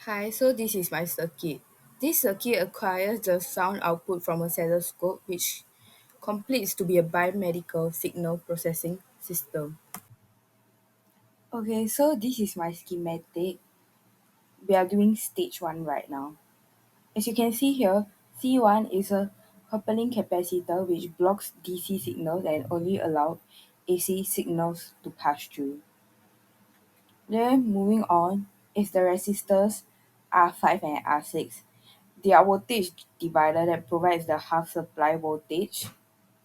Hi, so this is my circuit. This circuit acquires the sound output from a stethoscope, which completes to be a biomedical signal processing system. Okay, so this is my schematic. We are doing stage 1 right now. As you can see here, C1 is a coupling capacitor which blocks DC signals and only allows AC signals to pass through. Then moving on is the resistors R5 and R6. They are voltage divider that provides the half supply voltage,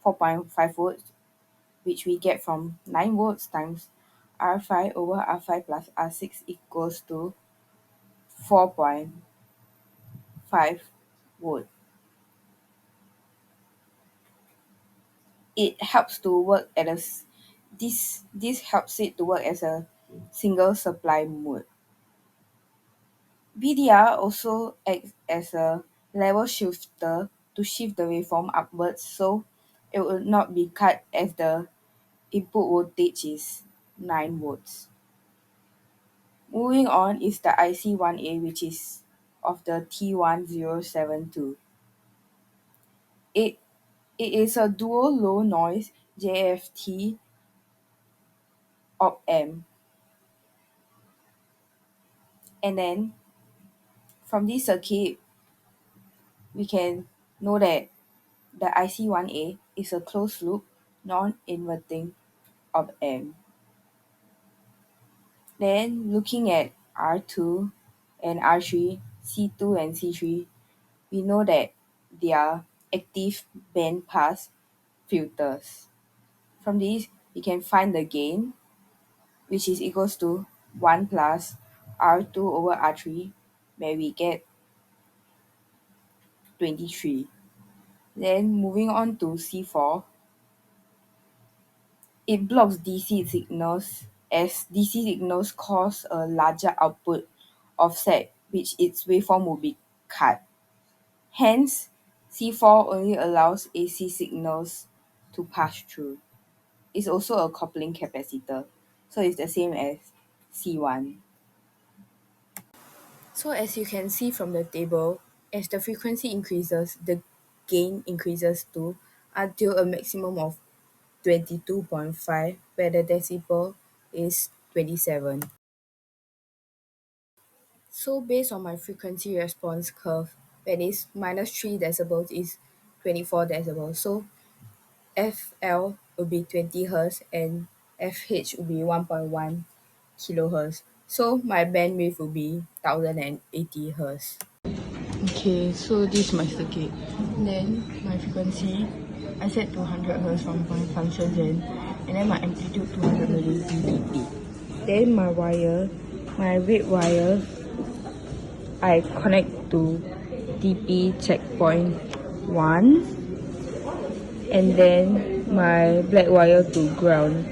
4.5 volts, which we get from 9 volts times R5 over R5 plus R6 equals to 4.5 volt. It helps to work at this helps it to work as a single supply mode. VDR also acts as a level shifter to shift the waveform upwards so it will not be cut as the input voltage is 9 volts. Moving on is the IC1A, which is of the T1072. It, it is a dual low noise JFT op amp. And then from this circuit, we can know that the IC1A is a closed loop non-inverting op amp. Then looking at R2 and R3, C2 and C3, we know that they are active band pass filters. From this, we can find the gain, which is equals to 1 plus R2 over R3, where we get 23. Then moving on to C4, it blocks DC signals as DC signals cause a larger output offset, which its waveform will be cut. Hence, C4 only allows AC signals to pass through. It's also a coupling capacitor, so it's the same as C1. So as you can see from the table, as the frequency increases, the gain increases too until a maximum of 22.5, where the decibel is 27. So based on my frequency response curve, when it's minus 3 decibels is 24 decibels. So FL will be 20 Hz and FH will be 1.1 kilohertz. So my bandwidth will be 1080 Hz. Okay, so this is my circuit. Then my frequency, I set to 100 Hz from my function and then my amplitude 200 millidB. Then my red wire, I connect to TP checkpoint 1 and then my black wire to ground.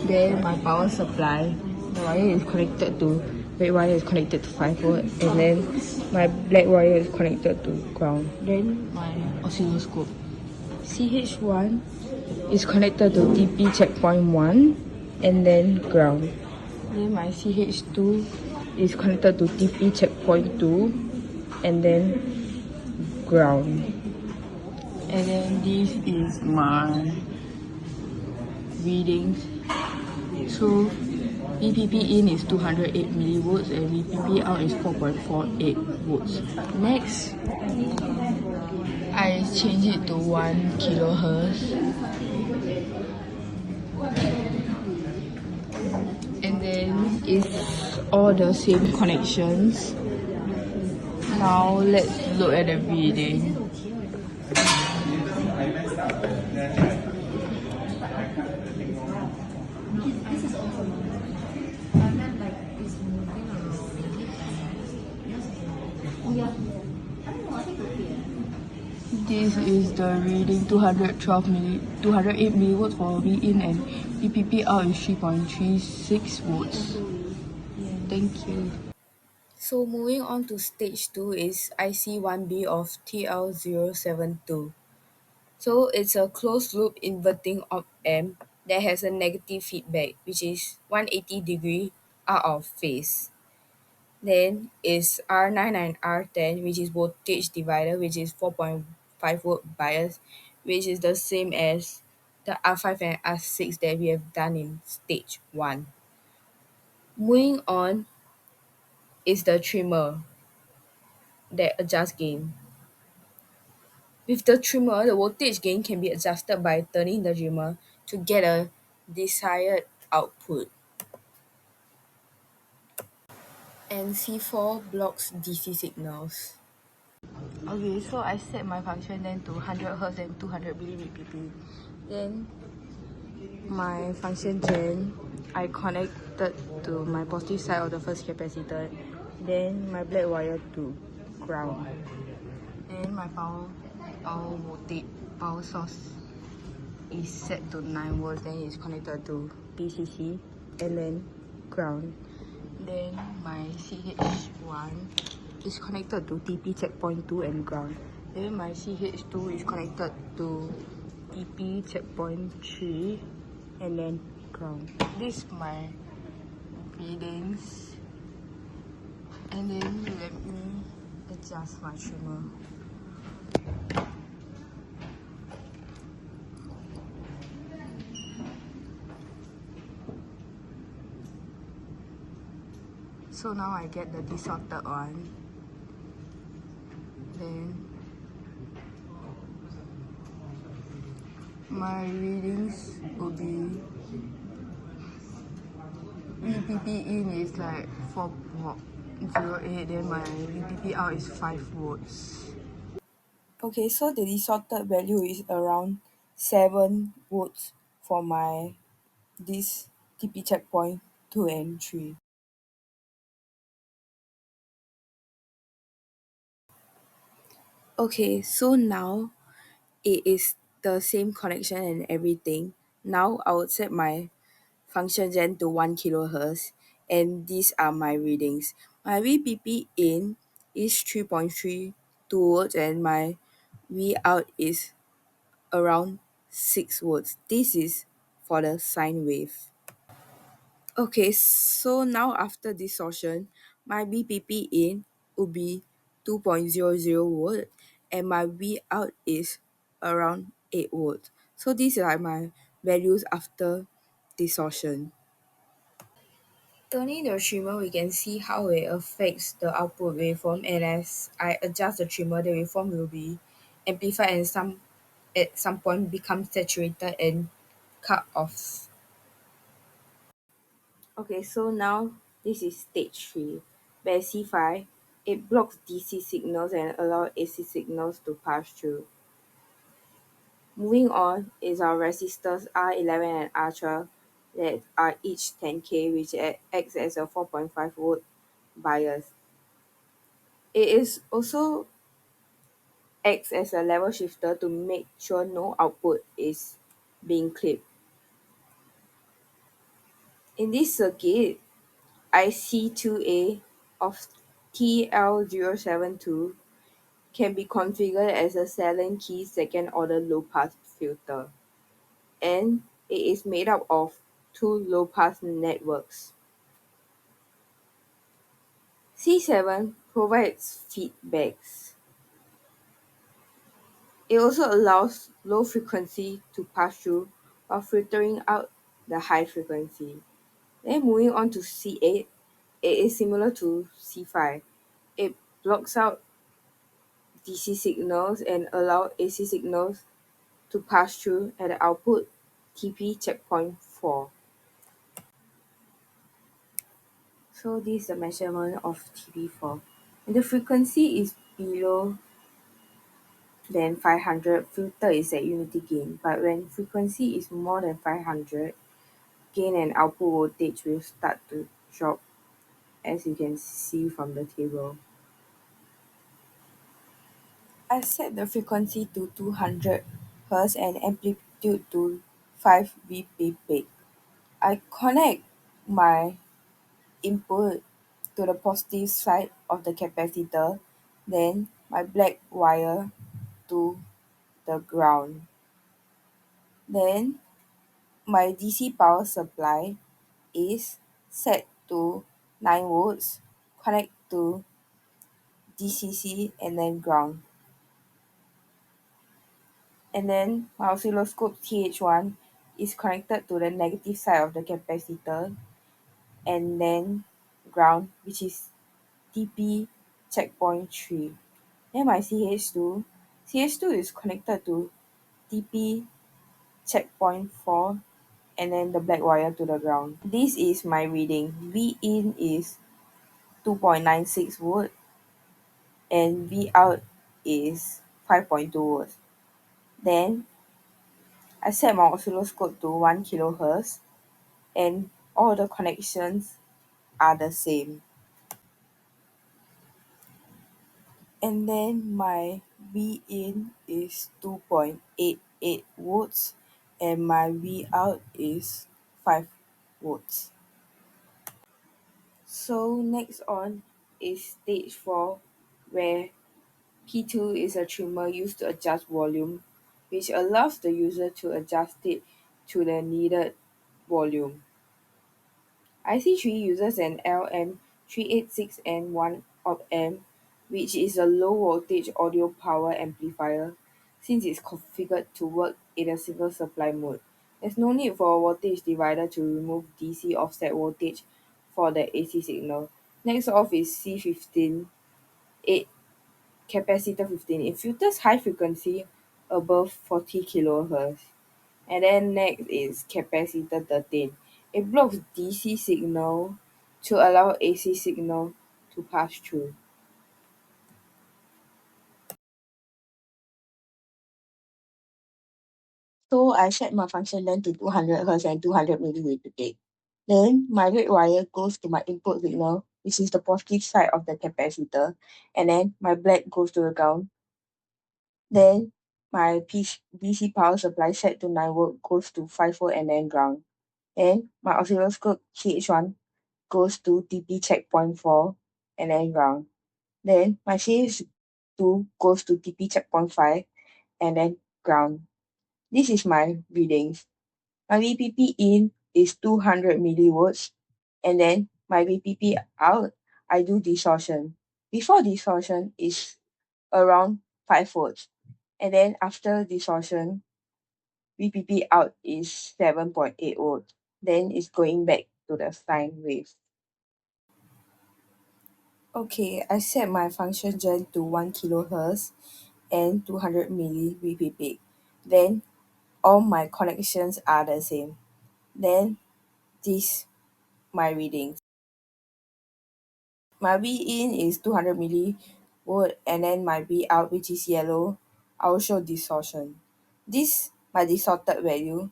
Then my power supply, the wire is connected to red wire is connected to 5 volt and then my black wire is connected to ground. Then my oscilloscope. CH1 is connected to TP checkpoint 1 and then ground. Then my CH2 is connected to TP checkpoint 2 and then ground. And then this is my readings. So VPP in is 208 millivolts and VPP out is 4.48 volts. Next, I change it to 1 kilohertz. And then it's all the same connections. Now let's look at the reading. This is the reading 208 millivolts for V in and VPP out is 3.36 volts. Thank you. So moving on to stage 2 is IC1B of TL072. So it's a closed loop inverting op amp that has a negative feedback, which is 180 degree out of phase. Then is R9 and R10, which is voltage divider, which is 4.5 volt bias, which is the same as the R5 and R6 that we have done in stage 1. Moving on is the trimmer that adjusts gain. With the trimmer, the voltage gain can be adjusted by turning the trimmer to get a desired output. And C4 blocks DC signals. Okay, so I set my function then to 100 Hz and 200 mVpp. Then my function gen, I connected to my positive side of the first capacitor. Then my black wire to ground. Then my power source is set to 9 volts. Then it's connected to PCC and then ground. Then my CH1 is connected to TP checkpoint 2 and ground. Then my CH2 is connected to TP checkpoint 3 and then ground. This is my readings. And then let me adjust my trimmer. So now I get the distorted one. Then my readings will be VPP in is like 4.08, then my VPP out is 5 volts. Okay, so the distorted value is around 7 volts for my this TP checkpoint 2 and 3. Okay, so now it is the same connection and everything. Now I would set my function gen to 1 kilohertz, and these are my readings. My VPP in is 3.32 volts and my V out is around 6 volts. This is for the sine wave. Okay, so now after distortion, my VPP in will be 2.00 volt and my V out is around 8 volts. So these are my values after distortion. Turning the trimmer, we can see how it affects the output waveform, and as I adjust the trimmer, the waveform will be amplified and at some point become saturated and cut off. Okay, so now this is stage 3. Where C5, it blocks DC signals and allows AC signals to pass through. Moving on is our resistors R11 and R12 that are each 10K, which acts as a 4.5 volt bias. It is also acts as a level shifter to make sure no output is being clipped. In this circuit, IC2A of TL072 can be configured as a Sallen key second order low pass filter, and it is made up of two low pass networks. C7 provides feedbacks. It also allows low frequency to pass through while filtering out the high frequency. Then moving on to C8, it is similar to C5. It blocks out DC signals and allow AC signals to pass through at the output TP checkpoint 4. So this is the measurement of TP4. When the frequency is below than 500, filter is at unity gain. But when frequency is more than 500, gain and output voltage will start to drop, as you can see from the table. I set the frequency to 200 Hz and amplitude to 5 Vp. I connect my input to the positive side of the capacitor, then my black wire to the ground. Then my DC power supply is set to 9 volts, connect to DCC and then ground. And then my oscilloscope TH1 is connected to the negative side of the capacitor and then ground, which is TP checkpoint 3. Then my CH2 is connected to TP checkpoint 4 and then the black wire to the ground. This is my reading. V in is 2.96 volt and V out is 5.2 volts. Then I set my oscilloscope to 1 kilohertz and all the connections are the same. And then my V in is 2.88 volts and my V out is 5 volts. So next on is stage 4, where P2 is a trimmer used to adjust volume, which allows the user to adjust it to the needed volume. IC3 uses an LM386N1 op-amp, which is a low-voltage audio power amplifier, since it's configured to work in a single supply mode. There's no need for a voltage divider to remove DC offset voltage for the AC signal. Next off is C15, capacitor 15. It filters high frequency above 40 kilohertz. And then next is capacitor 13. It blocks DC signal to allow AC signal to pass through. So I set my function length to 200 Hz and 200 millimeter peak. Then my red wire goes to my input signal, which is the positive side of the capacitor, and then my black goes to the ground. Then my BC power supply set to 9 volt goes to 5 volt and then ground. Then my oscilloscope CH1 goes to TP checkpoint 4 and then ground. Then my CH2 goes to TP checkpoint 5 and then ground. This is my readings. My VPP in is 200 millivolts and then my VPP out, I do distortion. Before distortion is around 5 volts. And then after distortion, VPP out is 7.8 volts. Then it's going back to the sine wave. Okay, I set my function gen to 1 kilohertz and 200 milli VPP. Then all my connections are the same. Then this my readings. My V in is 200 millivolt and then my V out, which is yellow, I will show distortion. This my distorted value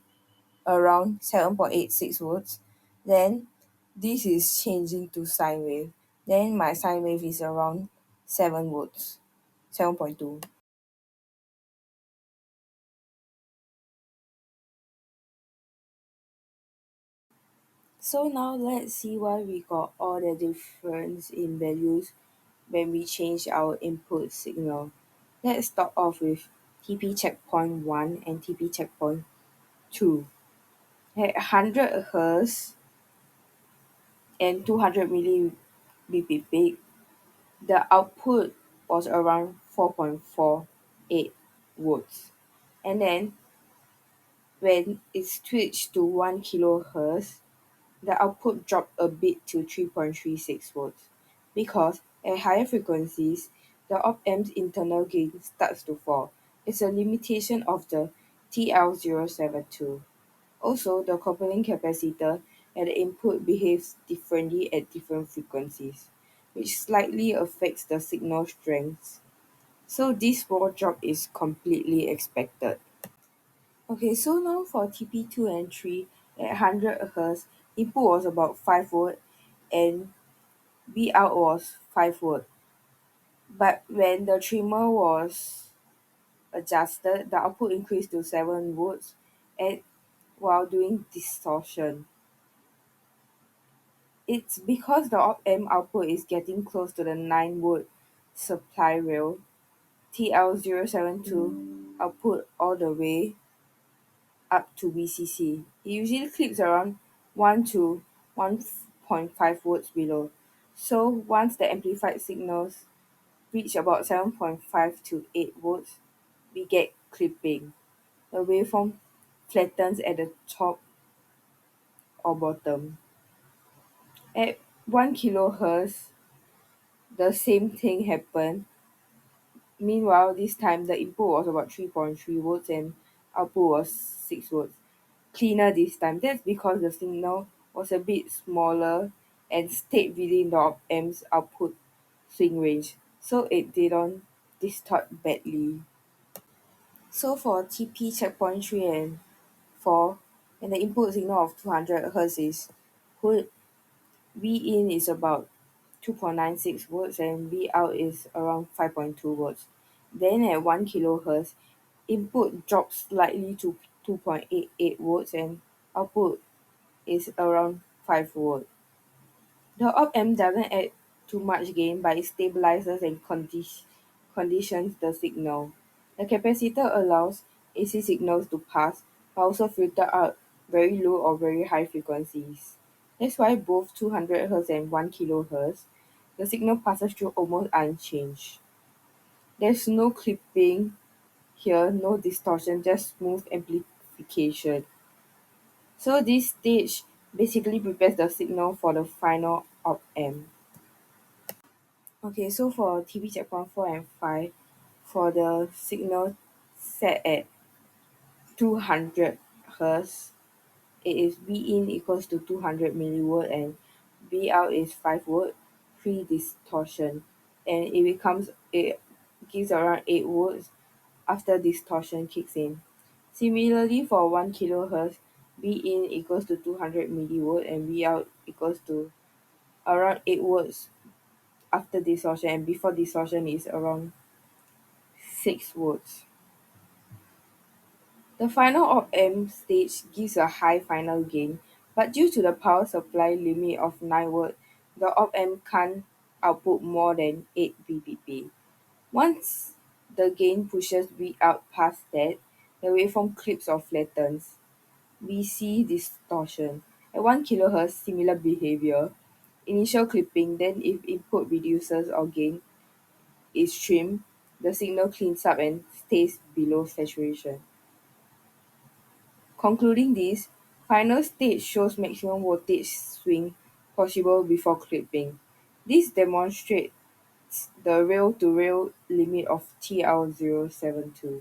around 7.86 volts. Then this is changing to sine wave. Then my sine wave is around 7 volts, 7.2. So now let's see why we got all the difference in values when we change our input signal. Let's start off with TP checkpoint 1 and TP checkpoint 2. At 100 Hz and 200 milli BPP, the output was around 4.48 volts. And then when it switched to 1 kilohertz, the output dropped a bit to 3.36 volts because at higher frequencies, the op-amp's internal gain starts to fall. It's a limitation of the TL072. Also, the coupling capacitor at the input behaves differently at different frequencies, which slightly affects the signal strength. So this small drop is completely expected. Okay, so now for TP2 and 3 at 100 Hz, input was about 5 volt and V out was 5 volt. But when the trimmer was adjusted, the output increased to 7 volts and while doing distortion. It's because the op-amp output is getting close to the 9 volt supply rail. TL072 output all the way up to VCC. It usually clips around 1 to 1.5 volts below. So once the amplified signals reach about 7.5 to 8 volts, we get clipping. The waveform flattens at the top or bottom. At 1 kilohertz, the same thing happened. Meanwhile, this time the input was about 3.3 volts and output was 6 volts. Cleaner this time. That's because the signal was a bit smaller and stayed within the op-amp's output swing range, so it didn't distort badly. So for TP checkpoint 3 and 4, and the input signal of 200 Hz is good, V in is about 2.96 volts and V out is around 5.2 volts. Then at 1 kilohertz, input drops slightly to 2.88 volts and output is around 5 volts. The op-amp doesn't add too much gain, but it stabilizes and conditions the signal. The capacitor allows AC signals to pass, but also filter out very low or very high frequencies. That's why both 200 Hz and 1 kHz, the signal passes through almost unchanged. There's no clipping here, no distortion, just smooth amplification. So this stage basically prepares the signal for the final op-amp. Okay, so for TB checkpoint 4 and 5, for the signal set at 200 Hz, it is V in equals to 200 millivolt and V out is 5 volt, pre distortion, and it gives around 8 volts after distortion kicks in. Similarly, for 1 kilohertz, V in equals to 200 millivolt and V out equals to around 8 volts after distortion, and before distortion is around 6 volts. The final op-amp stage gives a high final gain, but due to the power supply limit of 9 volt, the op-amp can't output more than 8 VPP. Once the gain pushes V out past that, the waveform clips or flattens. We see distortion. At 1 kHz, similar behavior. Initial clipping, then if input reduces or gain is trimmed, the signal cleans up and stays below saturation. Concluding this, final stage shows maximum voltage swing possible before clipping. This demonstrates the rail-to-rail limit of TL072.